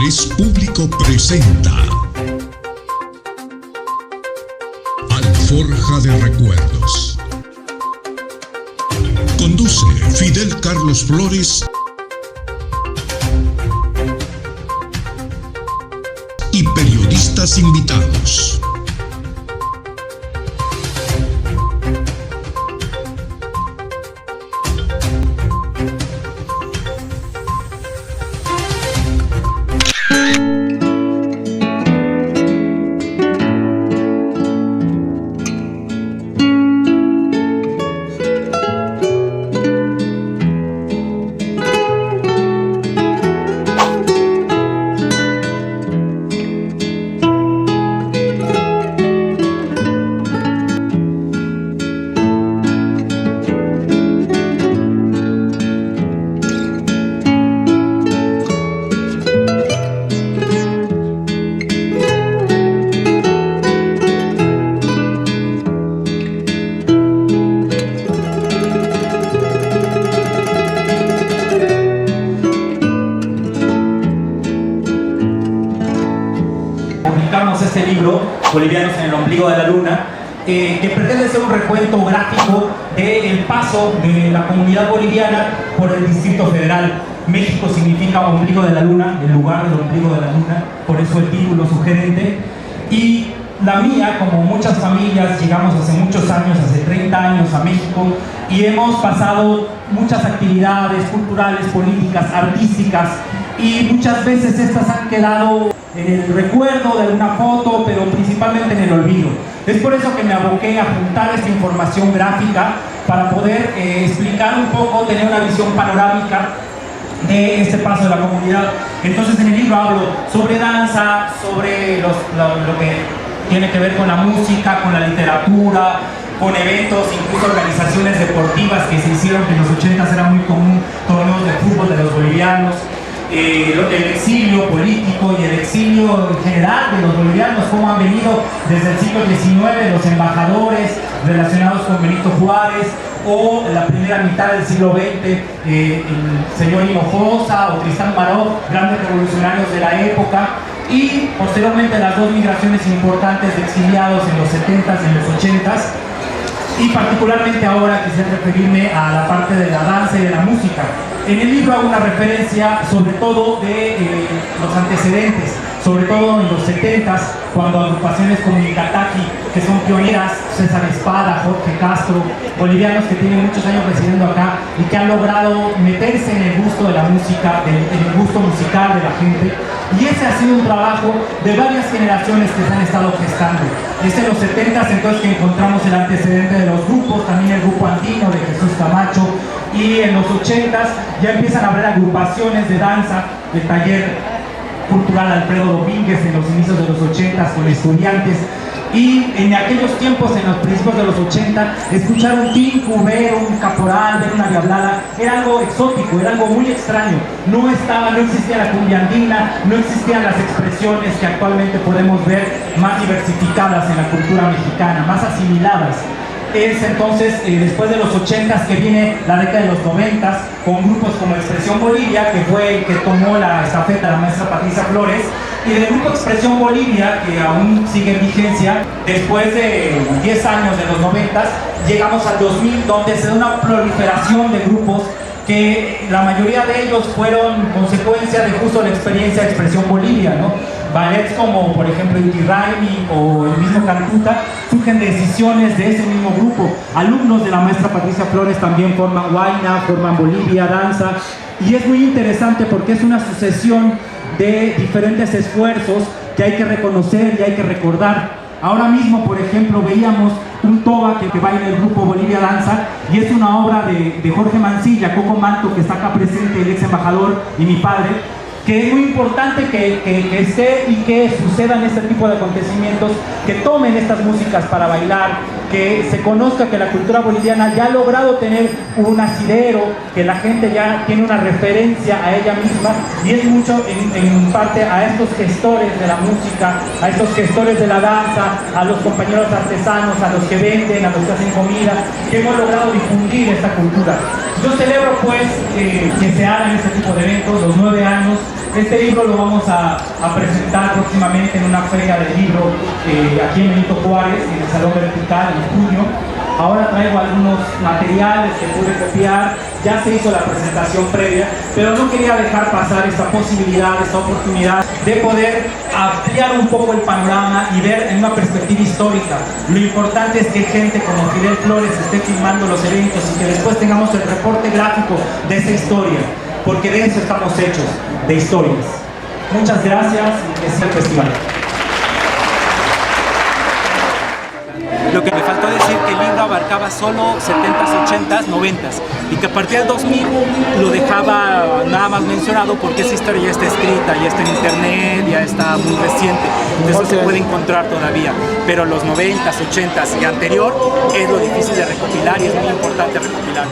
Interés Público presenta Alforja de Recuerdos. Conduce Fidel Carlos Flores y periodistas invitados. Publicamos este libro, Bolivianos en el ombligo de la luna, que pretende ser un recuento gráfico del paso de la comunidad boliviana por el Distrito Federal. México significa ombligo de la luna, el lugar del ombligo de la luna, por eso el título sugerente. Y la mía, como muchas familias, llegamos hace muchos años, hace 30 años a México, y hemos pasado muchas actividades culturales, políticas, artísticas, y muchas veces estas han quedado en el recuerdo de una foto, pero principalmente en el olvido. Es por eso que me aboqué a juntar esta información gráfica para poder explicar un poco, tener una visión panorámica de este paso de la comunidad. Entonces en el libro hablo sobre danza, sobre lo que tiene que ver con la música, con la literatura, con eventos, incluso organizaciones deportivas que se hicieron, que en los 80s era muy común, torneos de fútbol de los bolivianos. El exilio político y el exilio en general de los bolivianos, cómo han venido desde el siglo XIX los embajadores relacionados con Benito Juárez, o la primera mitad del siglo XX, el señor Hinojosa o Tristán Maró, grandes revolucionarios de la época, y posteriormente las dos migraciones importantes de exiliados en los 70s y en los 80s. Y particularmente ahora quisiera referirme a la parte de la danza y de la música. En el libro hago una referencia sobre todo de los antecedentes, sobre todo en los 70s, cuando agrupaciones como Icataqui, que son pioneras, César Espada, Jorge Castro, bolivianos que tienen muchos años residiendo acá y que han logrado meterse en el gusto de la música, en el gusto musical de la gente. Y ese ha sido un trabajo de varias generaciones que se han estado gestando. Es en los 70s entonces que encontramos el antecedente de los grupos, también el grupo andino de Jesús Camacho, y en los 80s ya empiezan a haber agrupaciones de danza, el taller cultural Alfredo Domínguez en los inicios de los 80s con estudiantes. Y en aquellos tiempos, en los principios de los 80, escuchar un tinku, ver un caporal, ver una diablada, era algo exótico, era algo muy extraño. No existía la cumbia andina, no existían las expresiones que actualmente podemos ver más diversificadas en la cultura mexicana, más asimiladas. Es entonces, después de los 80s, que viene la década de los 90s, con grupos como Expresión Bolivia, que fue el que tomó la estafeta la maestra Patricia Flores, y del grupo Expresión Bolivia, que aún sigue en vigencia, después de 10 años de los 90s, llegamos al 2000, donde se da una proliferación de grupos que la mayoría de ellos fueron consecuencia de justo la experiencia de Expresión Bolivia, ¿no? Ballets como por ejemplo Inti Raymi o el mismo Calcuta surgen de decisiones de ese mismo grupo. Alumnos de la maestra Patricia Flores también forman Huayna, forman Bolivia, danza, y es muy interesante porque es una sucesión de diferentes esfuerzos que hay que reconocer y hay que recordar. Ahora mismo, por ejemplo, veíamos un toba que baila el grupo Bolivia Danza, y es una obra de Jorge Mancilla, Coco Manto, que está acá presente, el ex embajador y mi padre, que es muy importante que esté y que sucedan este tipo de acontecimientos, que tomen estas músicas para bailar, que se conozca que la cultura boliviana ya ha logrado tener un asidero, que la gente ya tiene una referencia a ella misma, y es mucho en parte a estos gestores de la música, a estos gestores de la danza, a los compañeros artesanos, a los que venden, a los que hacen comida, que hemos logrado difundir esta cultura. Yo celebro pues que se hagan este tipo de eventos, los 9 años. Este libro lo vamos a presentar próximamente en una feria del libro aquí en Benito Juárez, en el Salón Vertical, en junio. Ahora traigo algunos materiales que pude copiar, ya se hizo la presentación previa, pero no quería dejar pasar esta posibilidad, esta oportunidad de poder ampliar un poco el panorama y ver en una perspectiva histórica. Lo importante es que gente como Fidel Flores esté filmando los eventos y que después tengamos el reporte gráfico de esa historia, porque de eso estamos hechos, de historias. Muchas gracias y que sea el festival. Lo que me faltó decir que el libro abarcaba solo 70s, 80s, 90s y que a partir del 2000 lo dejaba nada más mencionado porque esa historia ya está escrita, ya está en internet, ya está muy reciente, entonces se puede encontrar todavía, pero los 90s, 80s y anterior es lo difícil de recopilar y es muy importante recopilar.